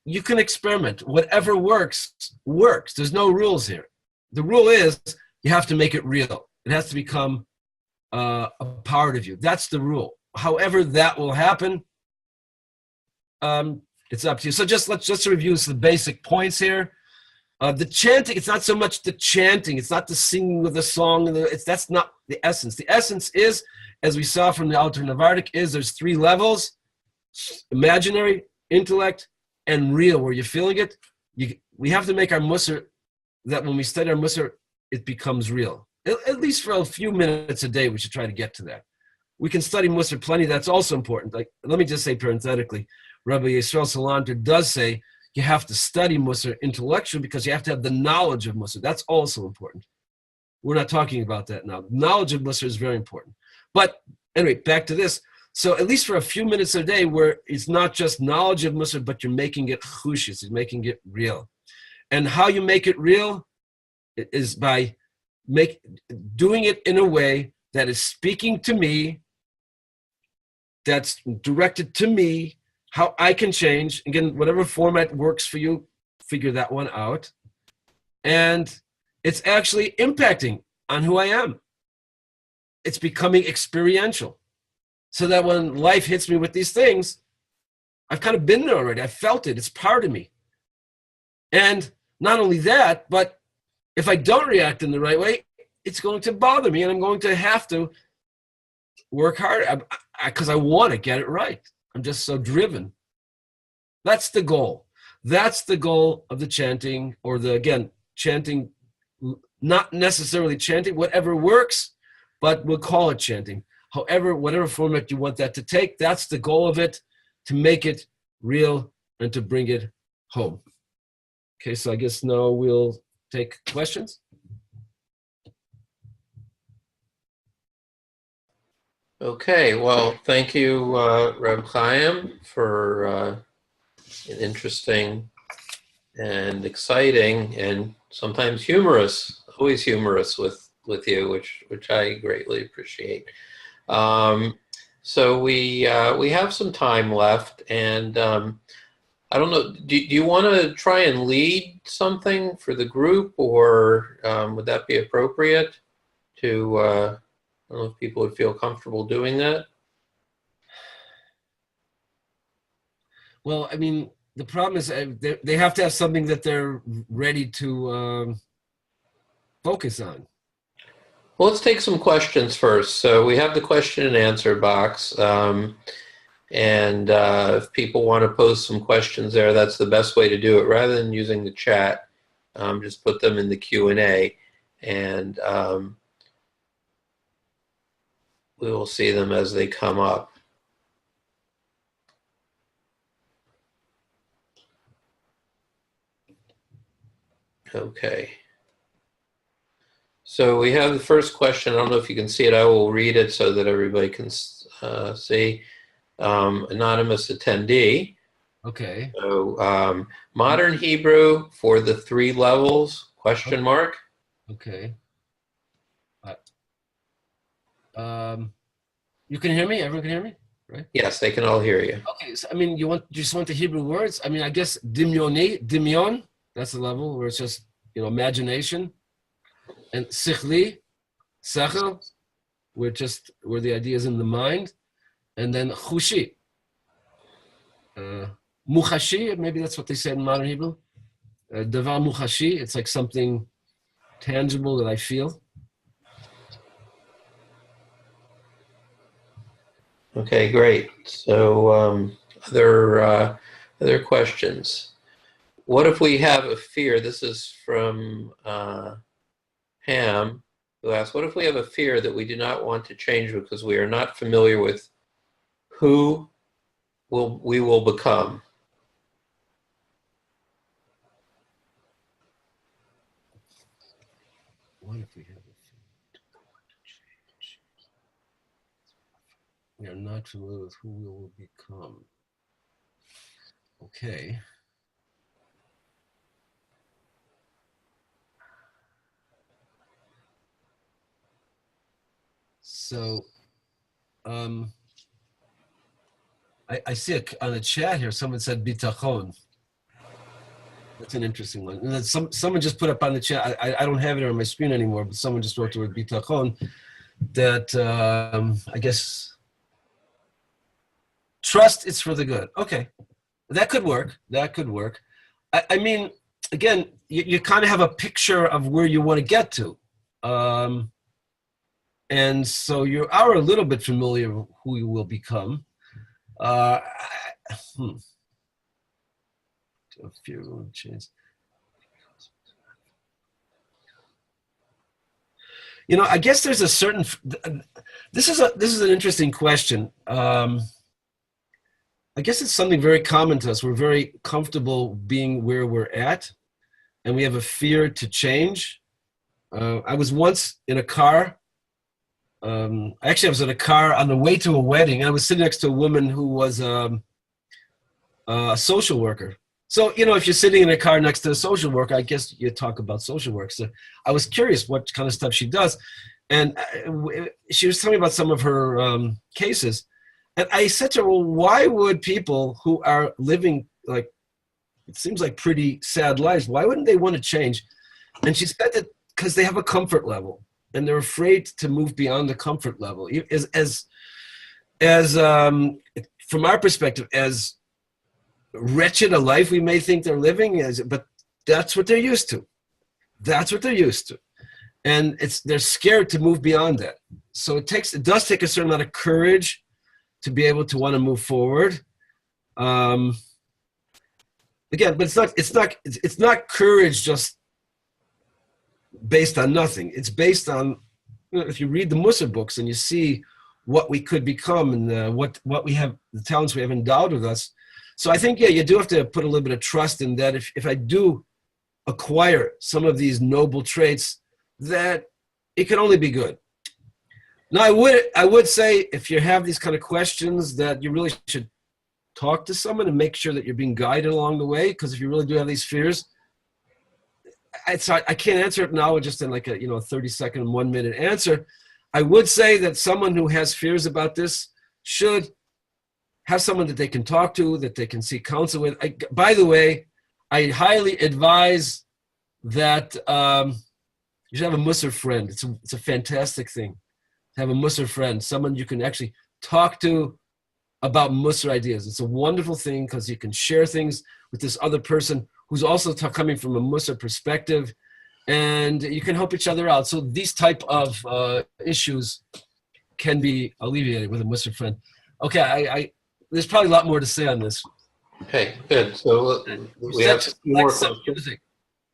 you can experiment. Whatever works, works. There's no rules here. The rule is you have to make it real. It has to become a part of you. That's the rule. However that will happen, it's up to you. So let's just review some basic points here. The chanting, it's not so much the chanting, it's not the singing of the song, that's not the essence. The essence is, as we saw from the Alter Navardic, there's 3 levels: imaginary, intellect, and real, where you're feeling it. We have to make our Mussar, that when we study our Mussar, it becomes real. At least for a few minutes a day, we should try to get to that. We can study Mussar plenty, that's also important. Like, let me just say parenthetically, Rabbi Yisrael Salanter does say you have to study Mussar intellectually because you have to have the knowledge of Mussar. That's also important. We're not talking about that now. Knowledge of Mussar is very important. But anyway, back to this. So at least for a few minutes a day where it's not just knowledge of Mussar, but you're making it chushis, you're making it real. And how you make it real is by doing it in a way that is speaking to me, that's directed to me, how I can change. Again, whatever format works for you, figure that one out. And it's actually impacting on who I am. It's becoming experiential. So that when life hits me with these things, I've kind of been there already. I felt it. It's part of me. And not only that, but if I don't react in the right way, it's going to bother me, and I'm going to have to work hard because I want to get it right. I'm just so driven. That's the goal. That's the goal of the chanting, or chanting, not necessarily chanting, whatever works, but we'll call it chanting. However, whatever format you want that to take, that's the goal of it, to make it real and to bring it home. Okay, so I guess now we'll take questions. Okay, well, thank you, Reb Chaim, for an interesting and exciting and sometimes humorous, always humorous with you, which I greatly appreciate. So we have some time left, and I don't know, do you want to try and lead something for the group, or would that be appropriate to, I don't know if people would feel comfortable doing that? Well, I mean, the problem is they have to have something that they're ready to focus on. Well, let's take some questions first. So we have the question and answer box. And if people want to pose some questions there, that's the best way to do it. Rather than using the chat, just put them in the Q&A, and we will see them as they come up. Okay. So we have the first question. I don't know if you can see it. I will read it so that everybody can see. Anonymous attendee. Okay. So modern Hebrew for the 3 levels, question mark. Okay. You can hear me? Everyone can hear me? Right? Yes, they can all hear you. Okay, so I mean, you just want the Hebrew words? I mean, I guess dimyon, that's the level where it's just, imagination. And sichli, sechel, where the idea is in the mind. And then chushi, muchashi, maybe that's what they say in modern Hebrew. Davar muchashi, it's like something tangible that I feel. Okay, great. So other questions. What if we have a fear? This is from Ham, who asks, what if we have a fear that we do not want to change because we are not familiar with who we will become? What if we have a fear to change? We are not familiar with who we will become. Okay. So, I see on the chat here, someone said bitachon. That's an interesting one. And then someone just put up on the chat, I don't have it on my screen anymore, but someone just wrote the word bitachon, that I guess trust is for the good. Okay, that could work. That could work. I mean, again, you kind of have a picture of where you want to get to. And so you are a little bit familiar with who you will become. Fear will change. You know, I guess there's a certain. This is an interesting question. I guess it's something very common to us. We're very comfortable being where we're at, and we have a fear to change. I was once in a car. Actually, I was in a car on the way to a wedding. I was sitting next to a woman who was a social worker. So, you know, if you're sitting in a car next to a social worker, I guess you talk about social work. So I was curious what kind of stuff she does. And she was telling me about some of her cases. And I said to her, well, why would people who are living, like, it seems like pretty sad lives, why wouldn't they want to change? And she said that because they have a comfort level and they're afraid to move beyond the comfort level. From our perspective, as wretched a life we may think they're living, but that's what they're used to. That's what they're used to. And they're scared to move beyond that. So it does take a certain amount of courage to be able to want to move forward. Again, but it's not courage just based on nothing. It's based on, you know, if you read the Mussar books and you see what we could become and what we have, the talents we have endowed with us. So I think, yeah, you do have to put a little bit of trust in that. If I do acquire some of these noble traits, that it can only be good. Now, I would say if you have these kind of questions, that you really should talk to someone and make sure that you're being guided along the way. Because if you really do have these fears, I can't answer it now just in like a 30-second, 1-minute answer. I would say that someone who has fears about this should have someone that they can talk to, that they can seek counsel with. By the way, I highly advise that you should have a Mussar friend. It's a fantastic thing to have a Mussar friend, someone you can actually talk to about Mussar ideas. It's a wonderful thing because you can share things with this other person who's also coming from a Mussar perspective, and you can help each other out. So these type of issues can be alleviated with a Mussar friend. Okay, there's probably a lot more to say on this. Okay, good. So we have more questions. Music.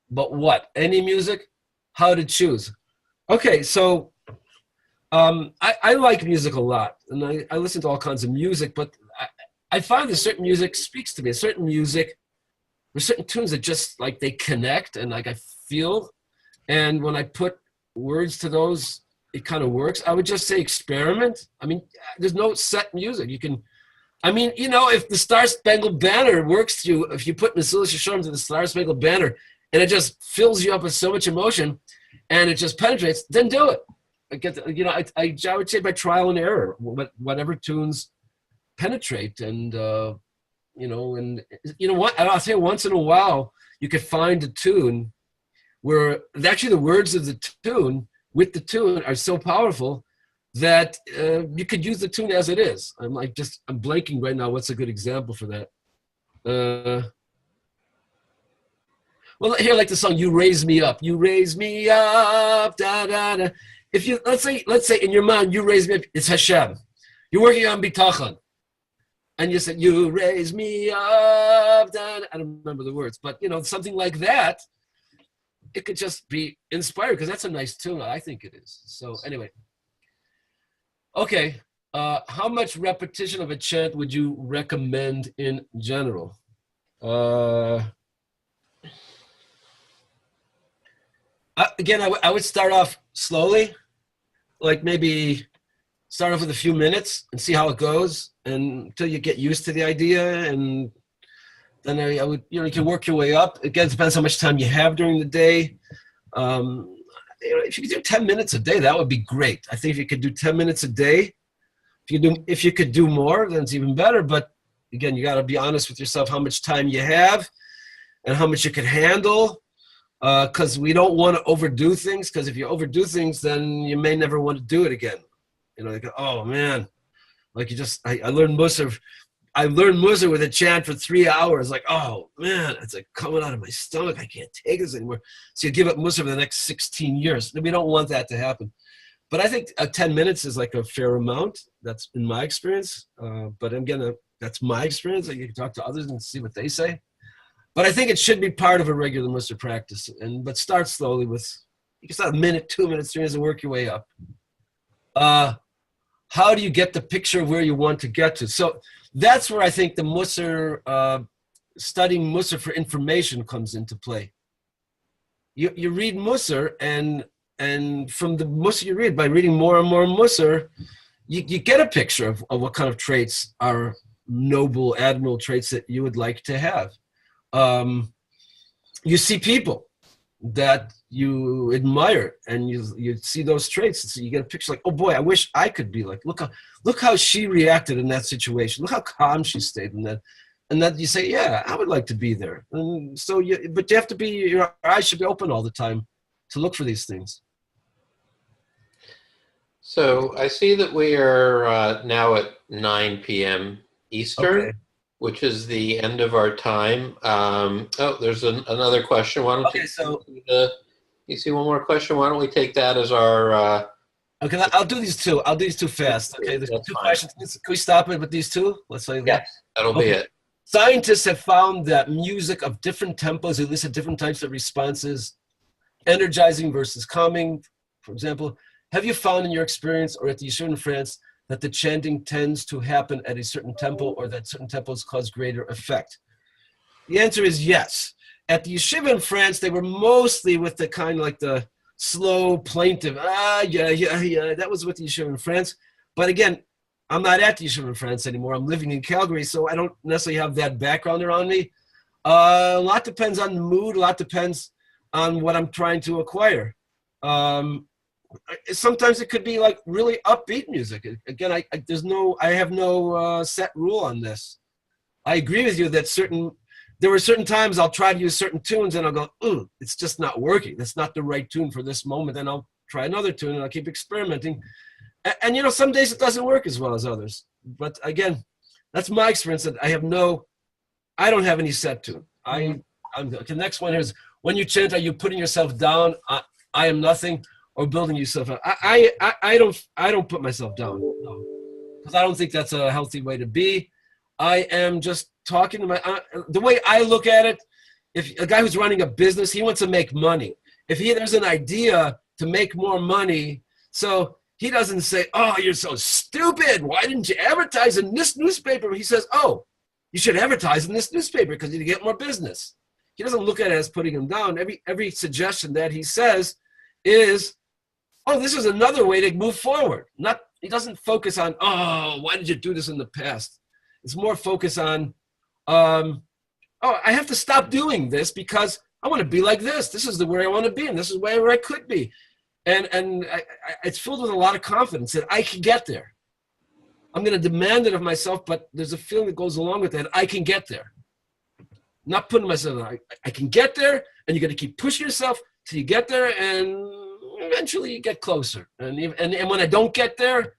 But what? Any music? How to choose? Okay, so I like music a lot, and I listen to all kinds of music, but I find that certain music speaks to me. Certain music, there's certain tunes that just like they connect, and like I feel, and when I put words to those, it kind of works. I would just say experiment. I mean, there's no set music. You can, I mean, if the Star Spangled Banner works to you, if you put Mesilas Yesharim to the Star Spangled Banner, and it just fills you up with so much emotion, and it just penetrates, then do it. I would say by trial and error, whatever tunes penetrate, and and you know what? I'll say once in a while you could find a tune where actually the words of the tune with the tune are so powerful that you could use the tune as it is. I'm blanking right now. What's a good example for that? Well, here, like the song "You Raise Me Up." You raise me up, da da da. If you let's say in your mind, you raise me up. It's Hashem. You're working on bitachon, and you said, "You raise me up." Da, da. I don't remember the words, but something like that. It could just be inspired because that's a nice tune. I think it is. So anyway, okay. How much repetition of a chant would you recommend in general? Again, I would start off slowly, like maybe start off with a few minutes and see how it goes, and until you get used to the idea, and then I would, you can work your way up. Again, it depends how much time you have during the day. If you could do 10 minutes a day, that would be great. I think if you could do 10 minutes a day, if you could do more, then it's even better. But again, you got to be honest with yourself how much time you have and how much you can handle. Because we don't want to overdo things, because if you overdo things, then you may never want to do it again. Like, oh man, like I learned Mussar. I learned Mussar with a chant for 3 hours. Like, oh man, it's like coming out of my stomach. I can't take this anymore. So you give up Mussar for the next 16 years. We don't want that to happen. But I think 10 minutes is like a fair amount. That's in my experience. But again, that's my experience. Like, you can talk to others and see what they say. But I think it should be part of a regular Mussar practice. But start slowly with, you can start a minute, 2 minutes, 3 minutes, and work your way up. How do you get the picture of where you want to get to? So that's where I think the Mussar, studying Mussar for information comes into play. You read Mussar, and from the Mussar you read, by reading more and more Mussar, you get a picture of what kind of traits are noble, admirable traits that you would like to have. You see people that you admire, and you see those traits, and so you get a picture like, oh boy, I wish I could be like, look how she reacted in that situation, look how calm she stayed in that, and that you say, yeah, I would like to be there. And so but you have to be, your eyes should be open all the time to look for these things. So I see that we are now at 9 p.m. Eastern. Okay. Which is the end of our time. Oh, there's another question. Why don't you see one more question? Why don't we take that as our... Okay, I'll do these two. I'll do these two fast. Okay, there's two questions. Can we stop it with these two? Let's say that. Yes, that'll be it. Scientists have found that music of different tempos elicit different types of responses, energizing versus calming, for example. Have you found in your experience or at the yeshiva in France that the chanting tends to happen at a certain tempo, or that certain tempos cause greater effect? The answer is yes. At the yeshiva in France, they were mostly with the kind of like the slow, plaintive, yeah. That was with the yeshiva in France. But again, I'm not at the yeshiva in France anymore. I'm living in Calgary, so I don't necessarily have that background around me. A lot depends on the mood. A lot depends on what I'm trying to acquire. Sometimes it could be like really upbeat music. Again, I have no set rule on this. I agree with you that there were certain times I'll try to use certain tunes and I'll go, it's just not working. That's not the right tune for this moment. And I'll try another tune and I'll keep experimenting. And some days it doesn't work as well as others. But again, that's my experience. That I don't have any set tune. The next one is, when you chant, are you putting yourself down? I am nothing. Or building yourself up. I don't put myself down, no, because I don't think that's a healthy way to be. I am just talking to the way I look at it. If a guy who's running a business, he wants to make money. If there's an idea to make more money, so he doesn't say, "Oh, you're so stupid. Why didn't you advertise in this newspaper?" He says, "Oh, you should advertise in this newspaper because you get more business." He doesn't look at it as putting him down. Every suggestion that he says is, oh, this is another way to move forward. He doesn't focus on, oh, why did you do this in the past? It's more focus on, oh, I have to stop doing this because I want to be like this. This is where I want to be, and this is where I could be. And it's filled with a lot of confidence that I can get there. I'm going to demand it of myself, but there's a feeling that goes along with that. I can get there. Not putting myself there. I can get there, and you got to keep pushing yourself till you get there, and eventually you get closer. And when I don't get there,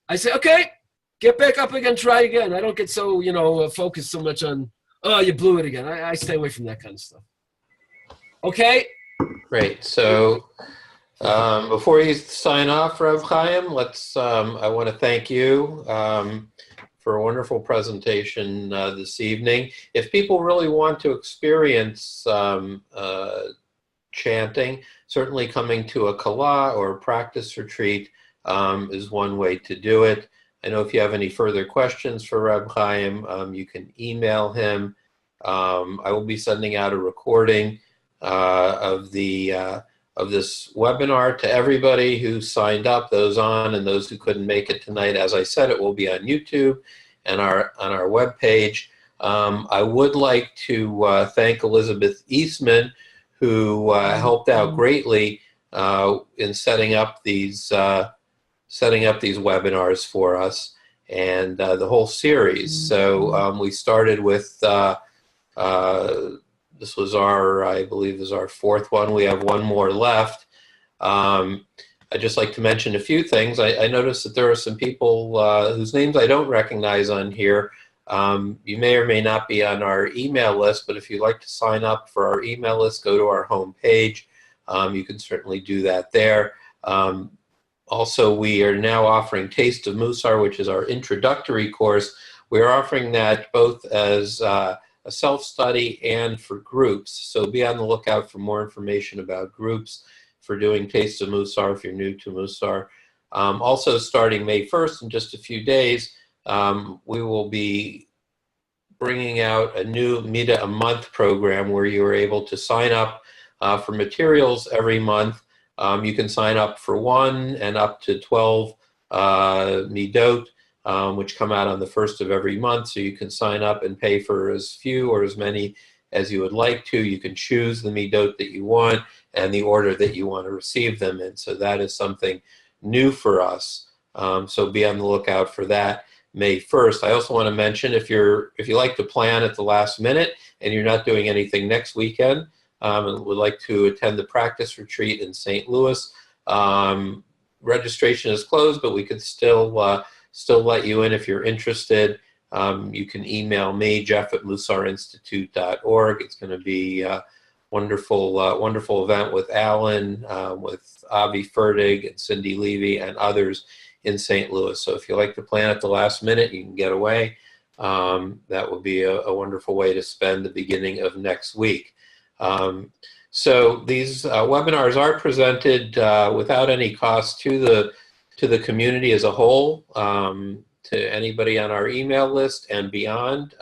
I say, okay, get back up again, try again. I don't get so, focused so much on, oh, you blew it again. I stay away from that kind of stuff. Okay? Great. So before you sign off, Rev Chaim, I want to thank you for a wonderful presentation this evening. If people really want to experience chanting, certainly coming to a Kala or a practice retreat is one way to do it. I know if you have any further questions for Reb Chaim, you can email him. I will be sending out a recording of this webinar to everybody who signed up, those on and those who couldn't make it tonight. As I said, it will be on YouTube and on our webpage. I would like to thank Elizabeth Eastman, who helped out greatly in setting up these webinars for us and the whole series. So we started with this was I believe is our fourth one. We have one more left. I'd just like to mention a few things. I noticed that there are some people whose names I don't recognize on here. You may or may not be on our email list, but if you'd like to sign up for our email list, go to our home page. You can certainly do that there. Also, we are now offering Taste of Mussar, which is our introductory course. We're offering that both as a self-study and for groups. So be on the lookout for more information about groups for doing Taste of Mussar if you're new to Mussar. Also, starting May 1st, in just a few days, we will be bringing out a new Mida a Month program where you are able to sign up for materials every month. You can sign up for 1 and up to 12 midot, which come out on the 1st of every month. So you can sign up and pay for as few or as many as you would like to. You can choose the midot that you want and the order that you want to receive them in. So that is something new for us. So be on the lookout for that May 1st. I also want to mention, if you like to plan at the last minute and you're not doing anything next weekend, and would like to attend the practice retreat in St. Louis, registration is closed, but we could still let you in if you're interested. You can email me, jeff@mussarinstitute.org. It's going to be a wonderful event with Alan, with Avi Ferdig and Cindy Levy and others in St. Louis. So if you like to plan at the last minute, you can get away. That would be a wonderful way to spend the beginning of next week. So these webinars are presented without any cost to the community as a whole, to anybody on our email list and beyond.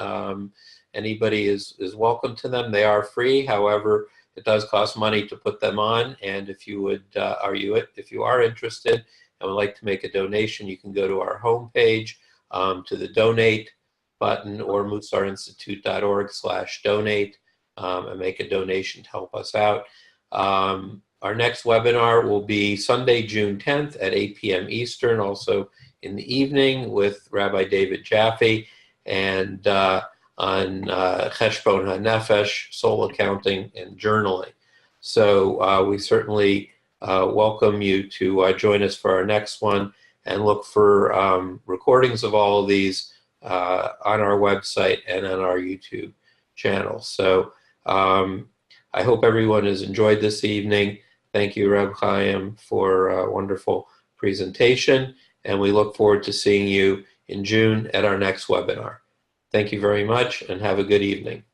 Anybody is welcome to them. They are free. However, it does cost money to put them on. And if you are interested and would like to make a donation, you can go to our homepage, to the donate button, or mussarinstitute.org/donate. And make a donation to help us out. Our next webinar will be Sunday, June 10th at 8 p.m. Eastern, also in the evening, with Rabbi David Jaffe, and on Cheshbon HaNefesh, soul accounting, and journaling. So we certainly welcome you to join us for our next one, and look for recordings of all of these on our website and on our YouTube channel. So I hope everyone has enjoyed this evening. Thank you, Reb Chaim, for a wonderful presentation, and we look forward to seeing you in June at our next webinar. Thank you very much, and have a good evening.